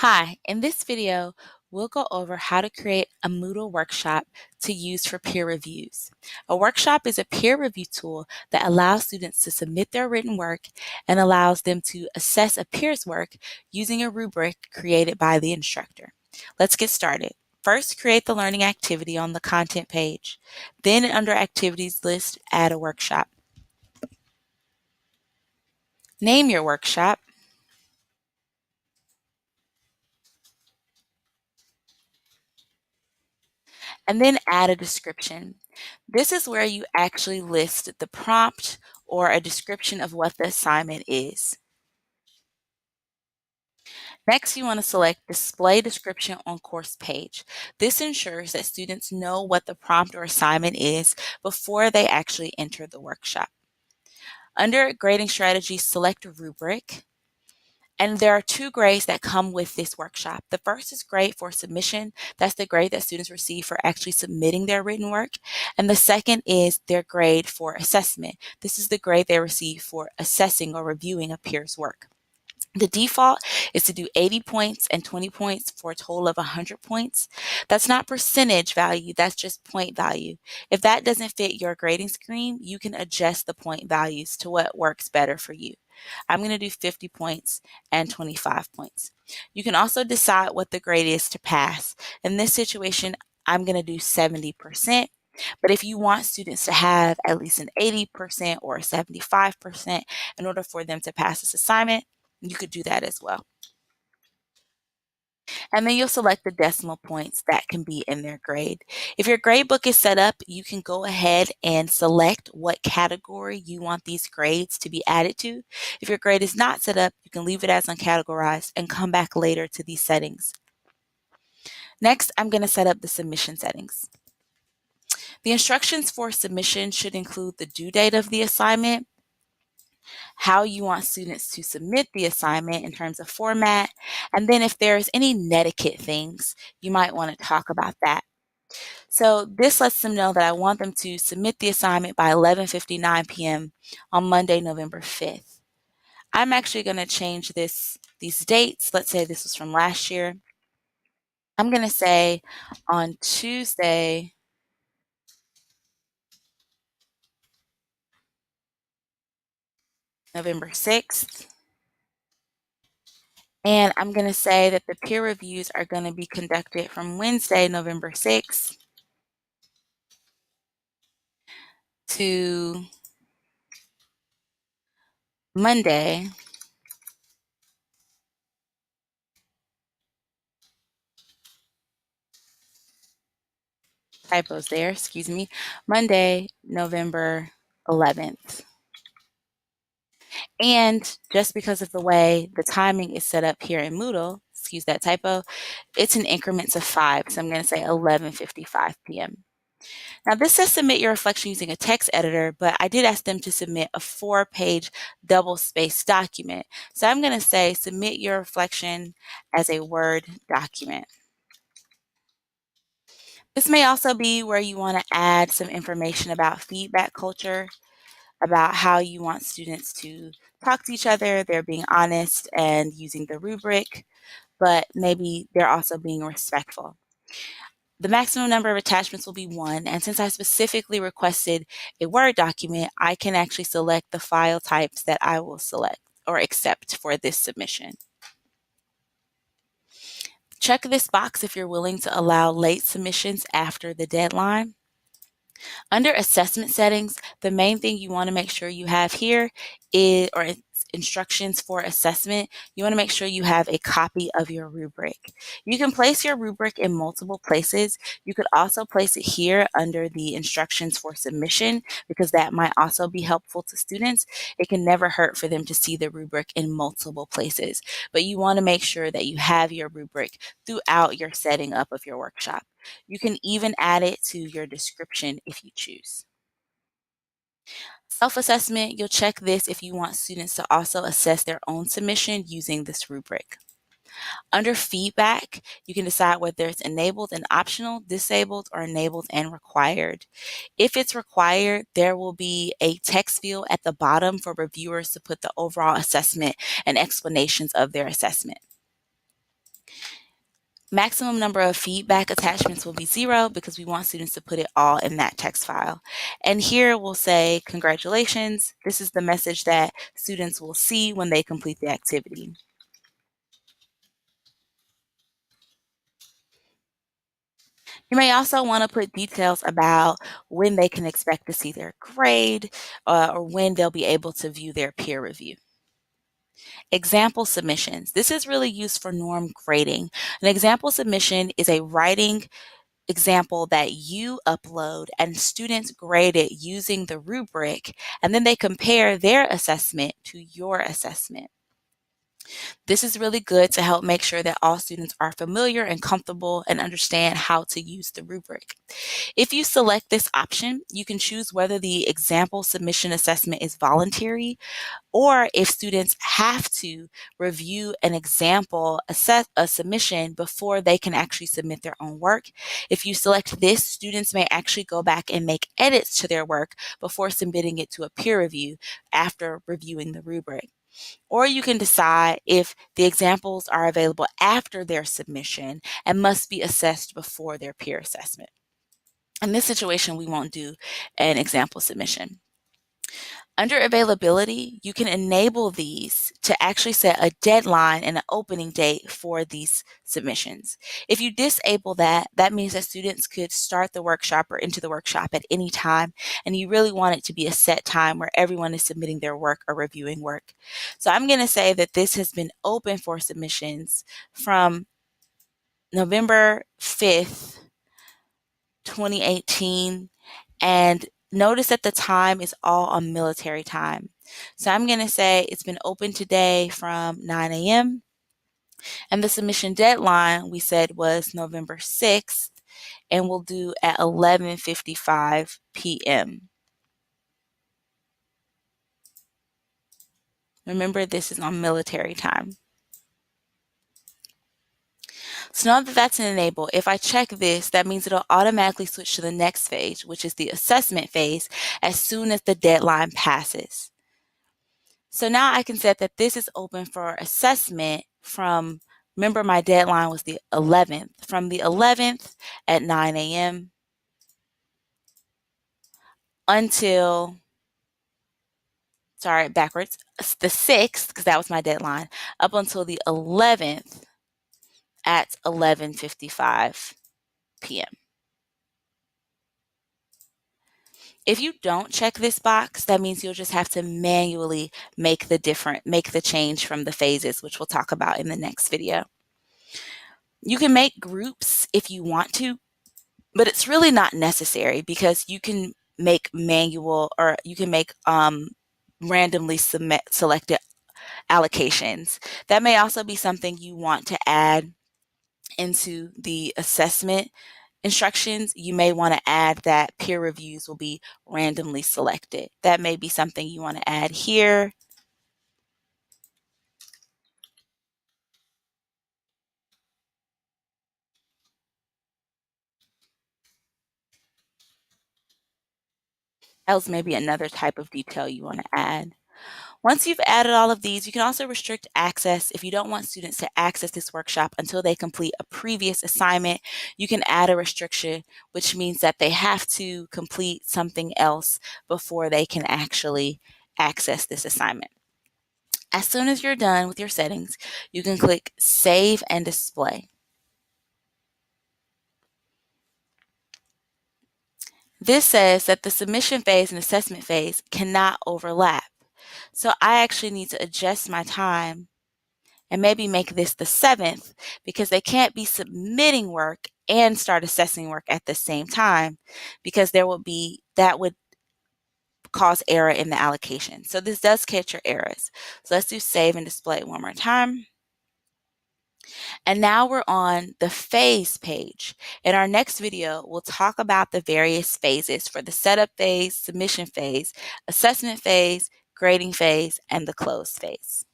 Hi, in this video, we'll go over how to create a Moodle workshop to use for peer reviews. A workshop is a peer review tool that allows students to submit their written work and allows them to assess a peer's work using a rubric created by the instructor. Let's get started. First, create the learning activity on the content page. Then, under Activities list, add a workshop. Name your workshop, and then add a description. This is where you actually list the prompt or a description of what the assignment is. Next, you want to select Display Description on Course Page. This ensures that students know what the prompt or assignment is before they actually enter the workshop. Under Grading Strategies, select a rubric. And there are two grades that come with this workshop. The first is grade for submission. That's the grade that students receive for actually submitting their written work. And the second is their grade for assessment. This is the grade they receive for assessing or reviewing a peer's work. The default is to do 80 points and 20 points for a total of 100 points. That's not percentage value, that's just point value. If that doesn't fit your grading scheme, you can adjust the point values to what works better for you. I'm going to do 50 points and 25 points. You can also decide what the grade is to pass. In this situation, I'm going to do 70%. But if you want students to have at least an 80% or a 75% in order for them to pass this assignment, you could do that as well. And then you'll select the decimal points that can be in their grade. If your grade book is set up, you can go ahead and select what category you want these grades to be added to. If your grade is not set up, you can leave it as uncategorized and come back later to these settings. Next, I'm going to set up the submission settings. The instructions for submission should include the due date of the assignment, how you want students to submit the assignment in terms of format, and then if there's any netiquette things, you might want to talk about that. So this lets them know that I want them to submit the assignment by 11:59 p.m. on Monday, November 5th. I'm actually going to change these dates. Let's say this was from last year. I'm going to say on Tuesday, November 6th. And I'm going to say that the peer reviews are going to be conducted from Wednesday, November 6th to Monday, typos there, excuse me, Monday, November 11th. And just because of the way the timing is set up here in Moodle, excuse that typo, it's in increments of 5. So I'm going to say 11:55 p.m. Now this says submit your reflection using a text editor, but I did ask them to submit a 4-page double-spaced document. So I'm going to say submit your reflection as a Word document. This may also be where you want to add some information about feedback culture, about how you want students to talk to each other, they're being honest and using the rubric, but maybe they're also being respectful. The maximum number of attachments will be 1, and since I specifically requested a Word document, I can actually select the file types that I will select or accept for this submission. Check this box if you're willing to allow late submissions after the deadline. Under assessment settings, the main thing you want to make sure you have here is, or instructions for assessment, you want to make sure you have a copy of your rubric. You can place your rubric in multiple places. You could also place it here under the instructions for submission because that might also be helpful to students. It can never hurt for them to see the rubric in multiple places, but you want to make sure that you have your rubric throughout your setting up of your workshop. You can even add it to your description if you choose. Self-assessment, you'll check this if you want students to also assess their own submission using this rubric. Under feedback, you can decide whether it's enabled and optional, disabled, or enabled and required. If it's required, there will be a text field at the bottom for reviewers to put the overall assessment and explanations of their assessment. Maximum number of feedback attachments will be 0 because we want students to put it all in that text file. And here we'll say, congratulations. This is the message that students will see when they complete the activity. You may also want to put details about when they can expect to see their grade or when they'll be able to view their peer review. Example submissions. This is really used for norm grading. An example submission is a writing example that you upload and students grade it using the rubric, and then they compare their assessment to your assessment. This is really good to help make sure that all students are familiar and comfortable and understand how to use the rubric. If you select this option, you can choose whether the example submission assessment is voluntary or if students have to review an example a submission before they can actually submit their own work. If you select this, students may actually go back and make edits to their work before submitting it to a peer review after reviewing the rubric. Or you can decide if the examples are available after their submission and must be assessed before their peer assessment. In this situation, we won't do an example submission. Under availability, you can enable these to actually set a deadline and an opening date for these submissions. If you disable that, that means that students could start the workshop or into the workshop at any time, and you really want it to be a set time where everyone is submitting their work or reviewing work. So I'm going to say that this has been open for submissions from November 5th, 2018, and notice that the time is all on military time. So I'm going to say it's been open today from 9 a.m. and the submission deadline we said was November 6th, and we'll do at 11:55 p.m. Remember, this is on military time. So now that that's enabled, if I check this, that means it'll automatically switch to the next phase, which is the assessment phase, as soon as the deadline passes. So now I can set that this is open for assessment from, remember my deadline was the 11th, from the 11th at 9 a.m. until, sorry, backwards, the 6th, because that was my deadline, up until the 11th at 11:55 p.m. If you don't check this box, that means you'll just have to manually make the change from the phases, which we'll talk about in the next video. You can make groups if you want to, but it's really not necessary because you can make manual or you can make randomly selected allocations. That may also be something you want to add into the assessment instructions. You may want to add that peer reviews will be randomly selected. That may be something you want to add here. That was maybe another type of detail you want to add. Once you've added all of these, you can also restrict access. If you don't want students to access this workshop until they complete a previous assignment, you can add a restriction, which means that they have to complete something else before they can actually access this assignment. As soon as you're done with your settings, you can click Save and Display. This says that the submission phase and assessment phase cannot overlap. So I actually need to adjust my time and maybe make this the 7th because they can't be submitting work and start assessing work at the same time because that would cause error in the allocation. So this does catch your errors. So let's do Save and Display one more time. And now we're on the phase page. In our next video, we'll talk about the various phases for the setup phase, submission phase, assessment phase, grading phase, and the close phase.